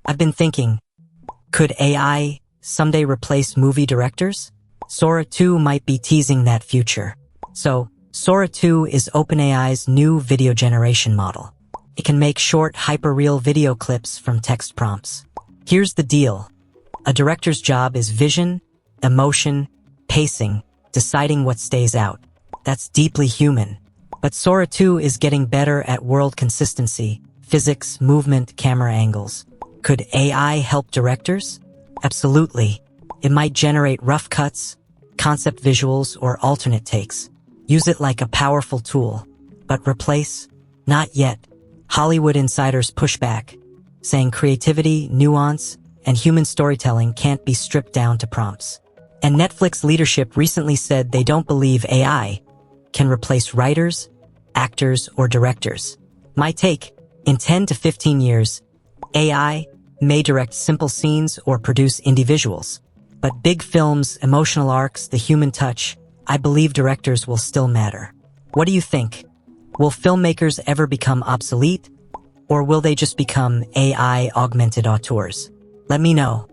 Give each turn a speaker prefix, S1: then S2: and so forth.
S1: I've been thinking, could AI someday replace movie directors? Sora 2 might be teasing that future. So, Sora 2 is OpenAI's new video generation model. It can make short, hyperreal video clips from text prompts. Here's the deal. A director's job is vision, emotion, pacing, deciding what stays out. That's deeply human. But Sora 2 is getting better at world consistency, physics, movement, camera angles. Could AI help directors? Absolutely. It might generate rough cuts, concept visuals, or alternate takes. Use it like a powerful tool. But replace? Not yet. Hollywood insiders push back, saying creativity, nuance, and human storytelling can't be stripped down to prompts. And Netflix leadership recently said they don't believe AI can replace writers, actors, or directors. My take, in 10 to 15 years, AI may direct simple scenes or produce indie visuals. But big films, emotional arcs, the human touch, I believe directors will still matter. What do you think? Will filmmakers ever become obsolete? Or will they just become AI-augmented auteurs? Let me know.